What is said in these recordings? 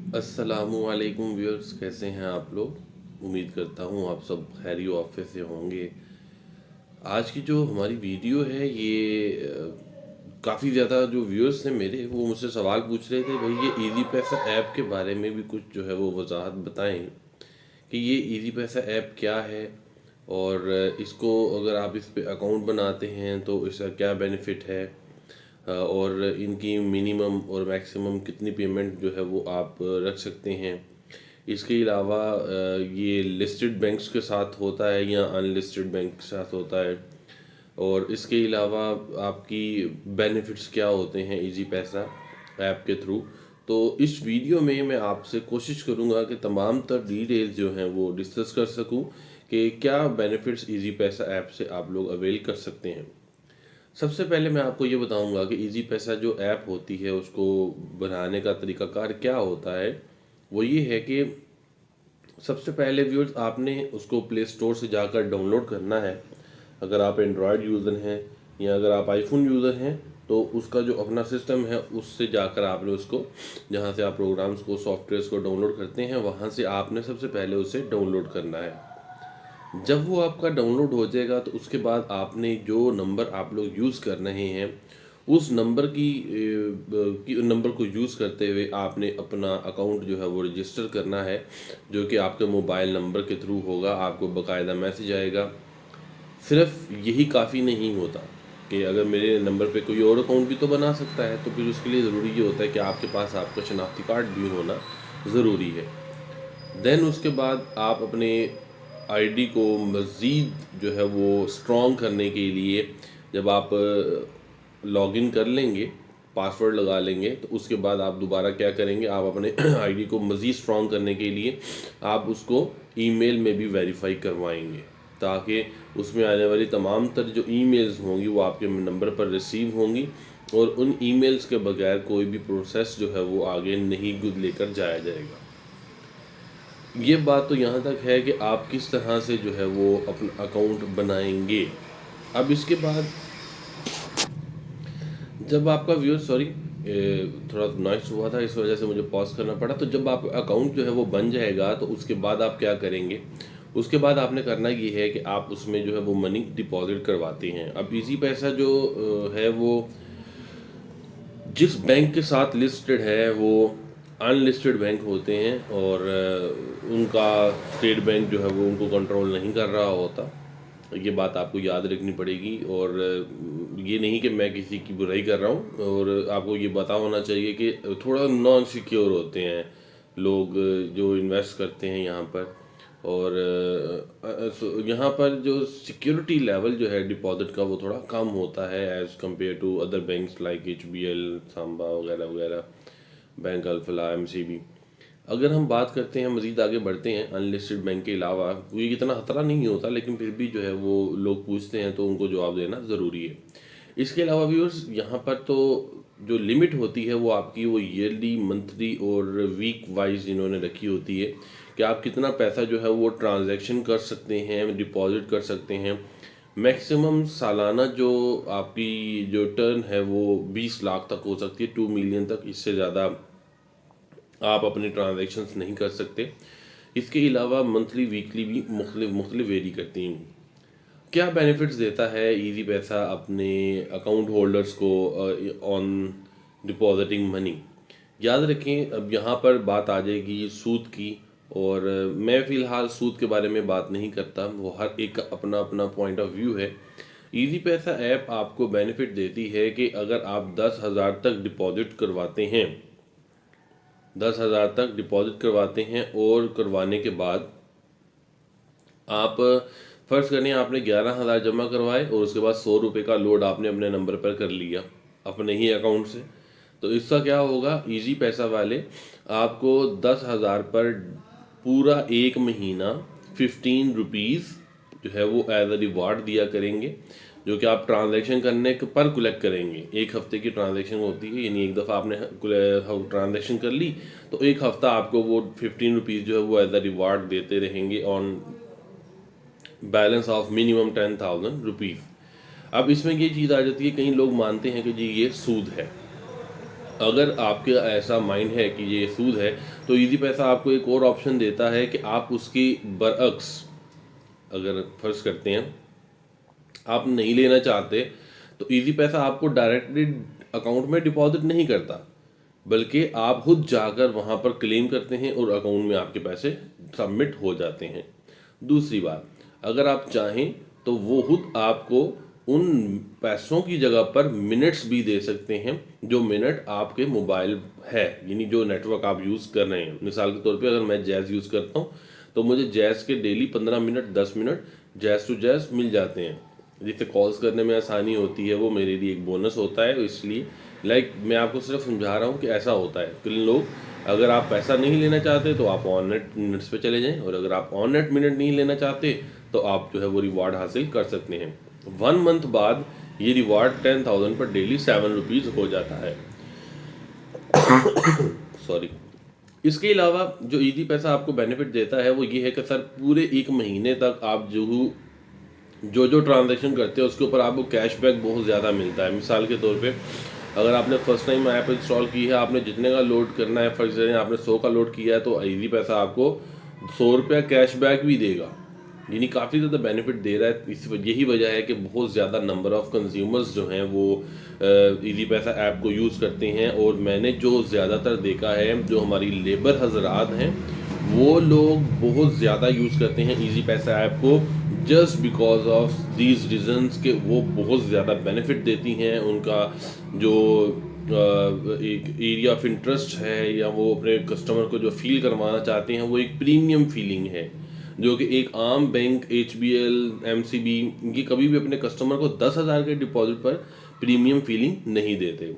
अस्सलामुअलैकुम व्यूअर्स, कैसे हैं आप लोग। उम्मीद करता हूँ आप सब खैरी ऑफिस से होंगे। आज की जो हमारी वीडियो है ये काफ़ी ज़्यादा जो व्यूअर्स हैं मेरे, वो मुझसे सवाल पूछ रहे थे, भाई ये इजी पैसा ऐप के बारे में भी कुछ जो है वो वजाहत बताएं कि ये इजी पैसा ऐप क्या है, और इसको अगर आप इस पे अकाउंट बनाते हैं तो इसका क्या बेनिफिट है, और इनकी मिनिमम और मैक्सिमम कितनी पेमेंट जो है वो आप रख सकते हैं। इसके अलावा ये लिस्टेड बैंक्स के साथ होता है या अनलिस्टेड बैंक के साथ होता है, और इसके अलावा आपकी बेनिफिट्स क्या होते हैं इजी पैसा ऐप के थ्रू। तो इस वीडियो में मैं आपसे कोशिश करूंगा कि तमाम तर डिटेल्स जो हैं वो डिस्कस कर सकूं कि क्या बेनिफिट्स इजी पैसा ऐप से आप लोग अवेल कर सकते हैं। सबसे पहले मैं आपको ये बताऊंगा कि इजी पैसा जो ऐप होती है उसको बनाने का तरीकाकार क्या होता है। वो ये है कि सबसे पहले व्यूअर्स आपने उसको प्ले स्टोर से जाकर डाउनलोड करना है। अगर आप एंड्रॉयड यूज़र हैं या अगर आप आईफोन यूज़र हैं तो उसका जो अपना सिस्टम है उससे जाकर आपने उसको, जहाँ से आप प्रोग्राम्स को सॉफ्टवेयर्स को डाउनलोड करते हैं, वहाँ से आपने सबसे पहले उसे डाउनलोड करना है। जब वो आपका डाउनलोड हो जाएगा तो उसके बाद आपने जो नंबर आप लोग यूज़ कर रहे हैं उस नंबर की नंबर को यूज़ करते हुए आपने अपना अकाउंट जो है वो रजिस्टर करना है, जो कि आपके मोबाइल नंबर के थ्रू होगा। आपको बाकायदा मैसेज आएगा। सिर्फ यही काफ़ी नहीं होता कि अगर मेरे नंबर पे कोई और अकाउंट भी तो बना सकता है, तो फिर उसके लिए ज़रूरी ये होता है कि आपके पास आपका शनाख्ती कार्ड भी होना ज़रूरी है। देन उसके बाद आप अपने आईडी को मज़ीद जो है वो स्ट्रॉन्ग करने के लिए, जब आप लॉगिन कर लेंगे, पासवर्ड लगा लेंगे, तो उसके बाद आप दोबारा क्या करेंगे, आप अपने आईडी को मज़ीद स्ट्रॉन्ग करने के लिए आप उसको ईमेल में भी वेरीफाई करवाएंगे, ताकि उसमें आने वाली तमाम तर जो ईमेल्स होंगी वो आपके नंबर पर रिसीव होंगी, और उन ईमेल्स के बगैर कोई भी प्रोसेस जो है वो आगे नहीं लेकर जाया जाएगा। ये बात तो यहाँ तक है कि आप किस तरह से जो है वो अपना अकाउंट बनाएंगे। अब इसके बाद जब आपका व्यूअर, सॉरी, थोड़ा नॉइस हुआ था, इस वजह से मुझे पॉज करना पड़ा। तो जब आप अकाउंट जो है वो बन जाएगा तो उसके बाद आप क्या करेंगे, उसके बाद आपने करना ये है कि आप उसमें जो है वो मनी डिपॉजिट करवाते हैं। अब इजी पैसा जो है वो जिस बैंक के साथ लिस्टेड है वो अनलिस्टेड बैंक होते हैं, और उनका स्टेट बैंक जो है वो उनको कंट्रोल नहीं कर रहा होता। ये बात आपको याद रखनी पड़ेगी। और ये नहीं कि मैं किसी की बुराई कर रहा हूँ, और आपको ये पता होना चाहिए कि थोड़ा नॉन सिक्योर होते हैं लोग जो इन्वेस्ट करते हैं यहाँ पर। और यहाँ पर जो सिक्योरिटी लेवल जो है डिपॉजिट का वो थोड़ा कम होता है as compare to other banks like HBL, Samba वगैरह वगैरह, बैंक अल्फला, MCB। अगर हम बात करते हैं, मज़ीद आगे बढ़ते हैं, अनलिस्टेड बैंक के अलावा ये इतना खतरा नहीं होता, लेकिन फिर भी जो है वो लोग पूछते हैं तो उनको जवाब देना ज़रूरी है। इसके अलावा व्यूअर्स यहाँ पर तो जो लिमिट होती है वो आपकी वो ईयरली, मंथली और वीक वाइज इन्होंने रखी होती है कि आप कितना पैसा जो है वो ट्रांजैक्शन कर सकते हैं, डिपॉजिट कर सकते हैं। मैक्सिमम सालाना जो आपकी जो टर्न है वो 20 लाख तक हो सकती है, 2 मिलियन तक। इससे ज़्यादा आप अपने ट्रांजैक्शंस नहीं कर सकते। इसके अलावा मंथली, वीकली भी मुख्तलिफ मुख्तलिफ वेरी करती हैं। क्या बेनिफिट्स देता है इजी पैसा अपने अकाउंट होल्डर्स को ऑन डिपॉजिटिंग मनी। याद रखें, अब यहाँ पर बात आ जाएगी सूद की, और मैं फ़िलहाल सूद के बारे में बात नहीं करता, वो हर एक का अपना अपना पॉइंट ऑफ व्यू है। इजी पैसा ऐप आपको बेनिफिट देती है कि अगर आप 10,000 तक डिपॉजिट करवाते हैं, 10,000 तक डिपॉजिट करवाते हैं, और करवाने के बाद आप फ़र्ज़ करें आपने 11,000 जमा करवाए और उसके बाद 100 रुपये का लोड आपने अपने नंबर पर कर लिया अपने ही अकाउंट से। तो इसका क्या होगा, इजी पैसा वाले आपको 10,000 पर पूरा एक महीना 15 रुपीज़ जो है वो एज अ रिवार्ड दिया करेंगे, जो कि आप ट्रांजैक्शन करने के पर कलेक्ट करेंगे। एक हफ्ते की ट्रांजैक्शन होती है, यानी एक दफ़ा आपने ट्रांजैक्शन कर ली तो एक हफ्ता आपको वो 15 रुपीज़ जो है वो एज अ रिवार्ड देते रहेंगे on balance of minimum 10,000 rupees. अब इसमें ये चीज़ आ जाती है, कई लोग मानते हैं कि जी ये सूद है। अगर आपके ऐसा माइंड है कि ये सूद है, तो इजी पैसा आपको एक और ऑप्शन देता है कि आप उसकी बरअक्स, अगर फर्ज करते हैं आप नहीं लेना चाहते, तो इजी पैसा आपको डायरेक्टली अकाउंट में डिपॉजिट नहीं करता, बल्कि आप खुद जाकर वहां पर क्लेम करते हैं और अकाउंट में आपके पैसे सबमिट हो जाते हैं। दूसरी बात, अगर आप चाहें तो वो खुद आपको उन पैसों की जगह पर मिनट्स भी दे सकते हैं, जो मिनट आपके मोबाइल है, यानी जो नेटवर्क आप यूज़ कर रहे हैं। मिसाल के तौर पे अगर मैं जैज़ यूज़ करता हूँ, तो मुझे जैज़ के डेली 15 मिनट 10 मिनट जैज़ टू जैज़ मिल जाते हैं, जिससे कॉल्स करने में आसानी होती है। वो मेरे लिए एक बोनस होता है, इसलिए मैं आपको सिर्फ समझा रहा हूँ कि ऐसा होता है। किन लोग, अगर आप पैसा नहीं लेना चाहते तो आप ऑन नेट मिनट्स पे चले जाएं, और अगर आप ऑन नेट मिनट नहीं लेना चाहते तो आप जो है वो रिवार्ड हासिल कर सकते हैं। 1 मंथ बाद ये रिवार्ड 10,000 पर डेली 7 रुपीज़ हो जाता है। सॉरी। इसके अलावा जो इजी पैसा आपको बेनिफिट देता है वो ये है कि सर पूरे 1 महीने तक आप जो ट्रांजैक्शन करते हैं उसके ऊपर आपको कैशबैक बहुत ज़्यादा मिलता है। मिसाल के तौर पे, अगर आपने फर्स्ट टाइम ऐप इंस्टॉल की है, आपने जितने का लोड करना है, फॉर एग्जाम्पल आपने 100 का लोड किया है, तो इजी पैसा आपको 100 रुपया कैशबैक भी देगा, यानी काफ़ी ज़्यादा बेनिफिट दे रहा है। यही वजह है कि बहुत ज़्यादा नंबर ऑफ़ कंज्यूमर्स जो हैं वो इजी पैसा ऐप को यूज़ करते हैं। और मैंने जो ज़्यादातर देखा है, जो हमारी लेबर हजरात हैं, वो लोग बहुत ज़्यादा यूज़ करते हैं इजी पैसा ऐप को, just because of these reasons के वो बहुत ज़्यादा बेनिफिट देती हैं। उनका जो एक एरिया ऑफ इंटरेस्ट है, या वो अपने कस्टमर को जो फील करवाना चाहते हैं, वो एक प्रीमियम फीलिंग है, जो कि एक आम बैंक HBL MCB ये कभी भी अपने कस्टमर को 10,000 के डिपॉजिट पर प्रीमियम फीलिंग नहीं देते।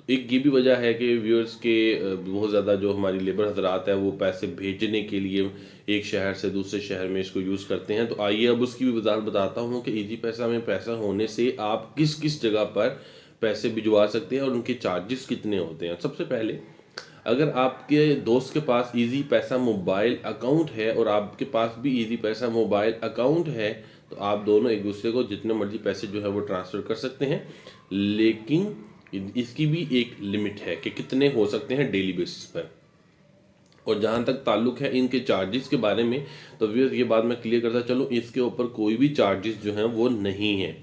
एक ये भी वजह है कि व्यूअर्स के बहुत ज़्यादा जो हमारी लेबर हजरात है वो पैसे भेजने के लिए एक शहर से दूसरे शहर में इसको यूज़ करते हैं। तो आइए अब उसकी भी वजाहत बताता हूँ कि इजी पैसा में पैसा होने से आप किस किस जगह पर पैसे भिजवा सकते हैं और उनके चार्जेस कितने होते हैं। सबसे पहले, अगर आपके दोस्त के पास इजी पैसा मोबाइल अकाउंट है और आपके पास भी इजी पैसा मोबाइल अकाउंट है, तो आप दोनों एक दूसरे को जितने मर्जी पैसे जो है वो ट्रांसफ़र कर सकते हैं, लेकिन इसकी भी एक लिमिट है कि कितने हो सकते हैं डेली बेसिस पर। और जहाँ तक ताल्लुक है इनके चार्जेस के बारे में, तो व्यूअर्स ये बात मैं क्लियर करता चलूँ, इसके ऊपर कोई भी चार्जेस जो हैं वो नहीं है।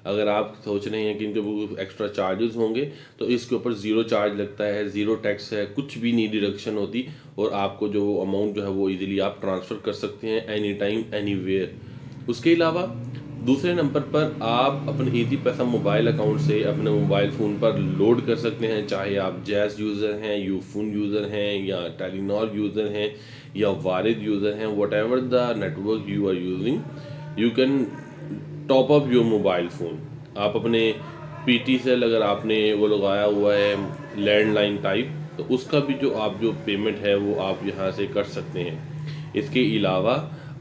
अगर आप सोच रहे हैं कि इनके वो एक्स्ट्रा चार्जेस होंगे, तो इसके ऊपर ज़ीरो चार्ज लगता है, ज़ीरो टैक्स है, कुछ भी नहीं डिडक्शन होती, और आपको जो अमाउंट जो है वो इजीली आप ट्रांसफ़र कर सकते हैं एनी टाइम एनीवेयर। उसके अलावा दूसरे नंबर पर आप अपने इजी पैसा मोबाइल अकाउंट से अपने मोबाइल फ़ोन पर लोड कर सकते हैं, चाहे आप जैज़ यूज़र हैं, यूफोन यूज़र हैं, या टेलीनॉर यूज़र हैं, या वारिद यूज़र हैं, whatever the network you are using, you can top up your mobile phone. आप अपने PT सेल अगर आपने वो लगाया हुआ है लैंडलाइन टाइप, तो उसका भी जो पेमेंट है वो आप यहाँ से कर सकते हैं। इसके अलावा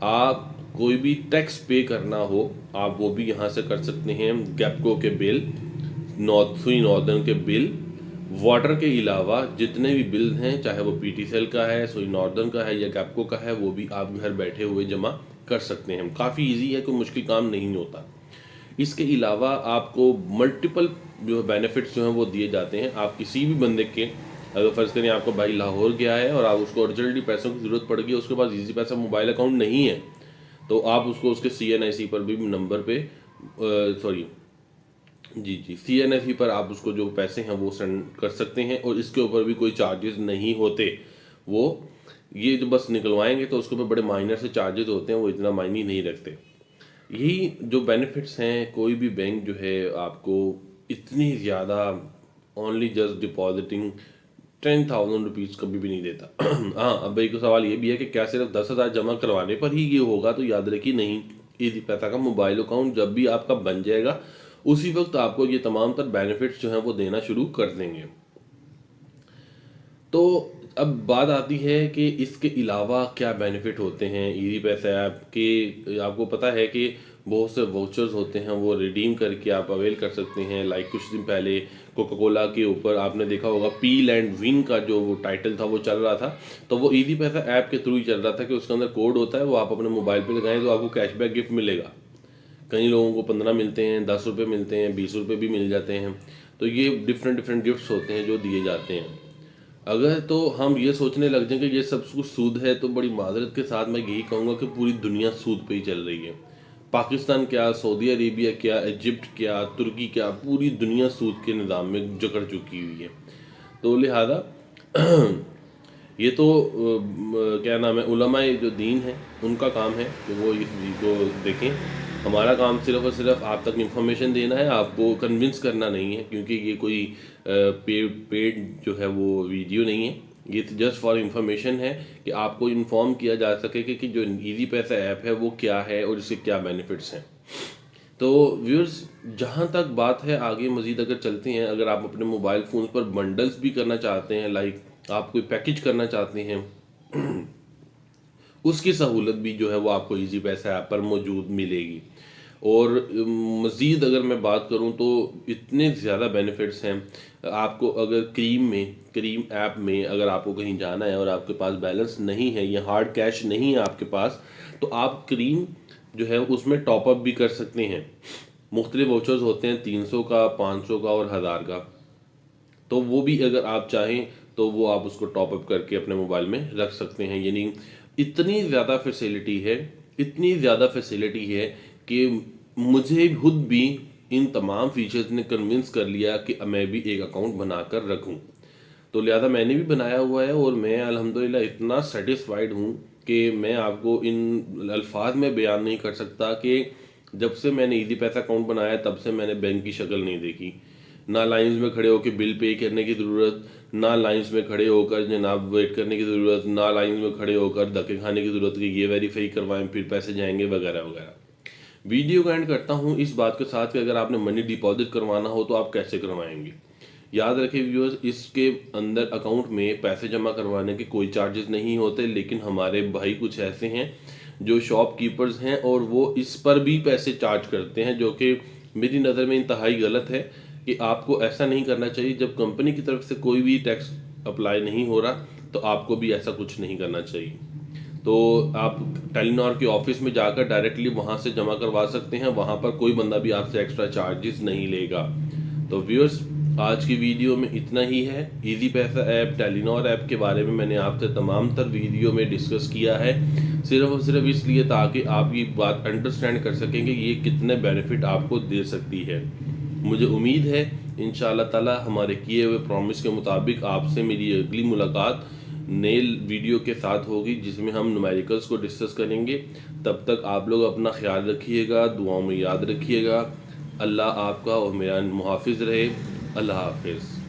आप कोई भी टैक्स पे करना हो, आप वो भी यहाँ से कर सकते हैं। गैपको के बिल, सुई नॉर्दर्न के बिल, वाटर के अलावा जितने भी बिल हैं, चाहे वो PT सेल का है, सुई नॉर्दर्न का है, या गैपको का है, वो भी आप घर बैठे हुए जमा कर सकते हैं। काफ़ी इजी है, कोई मुश्किल काम नहीं होता। इसके अलावा आपको मल्टीपल जो बेनिफिट्स जो हैं वो दिए जाते हैं। आप किसी भी बंदे के, अगर फ़र्ज़ करें आपका भाई लाहौर गया है और आप उसको अर्जेंटली पैसों की ज़रूरत पड़ गई, उसके पास इजी पैसा मोबाइल अकाउंट नहीं है, तो आप उसको उसके CNIC पर भी नंबर पे CNIC पर आप उसको जो पैसे हैं वो सेंड कर सकते हैं, और इसके ऊपर भी कोई चार्जेस नहीं होते। वो ये जो बस निकलवाएंगे तो उसके ऊपर बड़े माइनर से चार्जेस होते हैं, वो इतना मायने नहीं रखते। यही जो बेनिफिट्स हैं, कोई भी बैंक जो है आपको इतनी ज़्यादा ओनली जस्ट डिपॉजिटिंग 10,000 रुपीज़ कभी भी नहीं देता। हाँ, अब एक सवाल ये भी है कि क्या सिर्फ 10,000 जमा करवाने पर ही ये होगा, तो याद रखिए नहीं। इजी पैसा का मोबाइल अकाउंट जब भी आपका बन जाएगा, उसी वक्त आपको ये तमाम तर बेनिफिट्स जो हैं वो देना शुरू कर देंगे। तो अब बात आती है कि इसके अलावा क्या बेनिफिट होते हैं इजी पैसा ऐप के। आपको पता है कि बहुत से वाउचर्स होते हैं, वो रिडीम करके आप अवेल कर सकते हैं। लाइक कुछ दिन पहले कोका कोला के ऊपर आपने देखा होगा पील एंड विन का जो वो टाइटल था वो चल रहा था, तो वो इजी पैसा ऐप के थ्रू ही चल रहा था कि उसके अंदर कोड होता है, वो आप अपने मोबाइल पे लगाएं तो आपको कैशबैक गिफ्ट मिलेगा। कई लोगों को 15 मिलते हैं, 10 रुपये मिलते हैं, 20 रुपये भी मिल जाते हैं। तो ये डिफरेंट डिफरेंट गिफ्ट्स होते हैं जो दिए जाते हैं। अगर तो हम ये सोचने लग जाएं कि ये सब कुछ सूद है, तो बड़ी माजरत के साथ मैं यही कहूँगा कि पूरी दुनिया सूद पे ही चल रही है। पाकिस्तान क्या, सऊदी अरेबिया क्या, इजिप्ट क्या, तुर्की क्या, पूरी दुनिया सूद के निज़ाम में जकड़ चुकी हुई है। तो लिहाजा ये तो क्या नाम है, उलमाए जो दीन है उनका काम है कि वो इस चीज़ को देखें। हमारा काम सिर्फ और सिर्फ आप तक इंफॉर्मेशन देना है, आपको कन्विंस करना नहीं है, क्योंकि ये कोई पेड जो है वो वीडियो नहीं है। ये जस्ट फॉर इंफॉर्मेशन है कि आपको इन्फॉर्म किया जा सके कि जो इजी पैसा ऐप है वो क्या है और इसके क्या बेनिफिट्स हैं। तो व्यूअर्स, जहाँ तक बात है आगे मज़ीद अगर चलते हैं, अगर आप अपने मोबाइल फ़ोन पर बंडल्स भी करना चाहते हैं, लाइक आप कोई पैकेज करना चाहते हैं, उसकी सहूलत भी जो है वो आपको इजी पैसा ऐप पर मौजूद मिलेगी। और मज़ीद अगर मैं बात करूं तो इतने ज़्यादा बेनिफिट्स हैं। आपको अगर क्रीम ऐप में अगर आपको कहीं जाना है और आपके पास बैलेंस नहीं है या हार्ड कैश नहीं है आपके पास, तो आप क्रीम जो है उसमें टॉपअप भी कर सकते हैं। मुख्तलिफ वाउचर्स होते हैं 300 का, 500 का और 1000 का। तो वो भी अगर आप चाहें तो वो आप उसको टॉप अप करके अपने मोबाइल में रख सकते हैं। यानी इतनी ज़्यादा फैसिलिटी है, इतनी ज़्यादा फैसिलिटी है कि मुझे खुद भी इन तमाम फीचर्स ने कन्विंस कर लिया कि मैं भी एक अकाउंट बनाकर रखूं। तो लिहाजा मैंने भी बनाया हुआ है और मैं अल्हम्दुलिल्लाह इतना सेटिस्फाइड हूँ कि मैं आपको इन अल्फाज में बयान नहीं कर सकता कि जब से मैंने इजी पैसा अकाउंट बनाया तब से मैंने बैंक की शक्ल नहीं देखी। ना लाइंस में खड़े होकर बिल पे करने की ज़रूरत, ना लाइंस में खड़े होकर जनाब वेट करने की ज़रूरत, ना लाइंस में खड़े होकर धक्के खाने की ज़रूरत कि ये वेरीफाई करवाएं फिर पैसे जाएंगे वगैरह वगैरह। वीडियो का एंड करता हूँ इस बात के साथ कि अगर आपने मनी डिपॉजिट करवाना हो तो आप कैसे करवाएंगे। याद रखें व्यूअर्स, इसके अंदर अकाउंट में पैसे जमा करवाने के कोई चार्जेस नहीं होते, लेकिन हमारे भाई कुछ ऐसे हैं जो शॉपकीपर्स हैं और वो इस पर भी पैसे चार्ज करते हैं, जो कि मेरी नज़र में इंतहाई गलत है। कि आपको ऐसा नहीं करना चाहिए। जब कंपनी की तरफ से कोई भी टैक्स अप्लाई नहीं हो रहा तो आपको भी ऐसा कुछ नहीं करना चाहिए। तो आप टेलीनॉर के ऑफिस में जाकर डायरेक्टली वहाँ से जमा करवा सकते हैं, वहाँ पर कोई बंदा भी आपसे एक्स्ट्रा चार्जेस नहीं लेगा। तो व्यूअर्स, आज की वीडियो में इतना ही है। इजी पैसा ऐप, टेलीनॉर ऐप के बारे में मैंने आपसे तमाम तर वीडियो में डिस्कस किया है, सिर्फ और सिर्फ इसलिए ताकि आप ये बात अंडरस्टैंड कर सकें कि ये कितने बेनिफिट आपको दे सकती है। मुझे उम्मीद है इंशाअल्लाह ताला हमारे किए हुए प्रॉमिस के मुताबिक आपसे मेरी अगली मुलाकात नए वीडियो के साथ होगी, जिसमें हम न्यूमेरिकल्स को डिस्कस करेंगे। तब तक आप लोग अपना ख्याल रखिएगा, दुआओं में याद रखिएगा। अल्लाह आपका और मेरा मुहाफिज रहे। अल्लाह हाफिज़।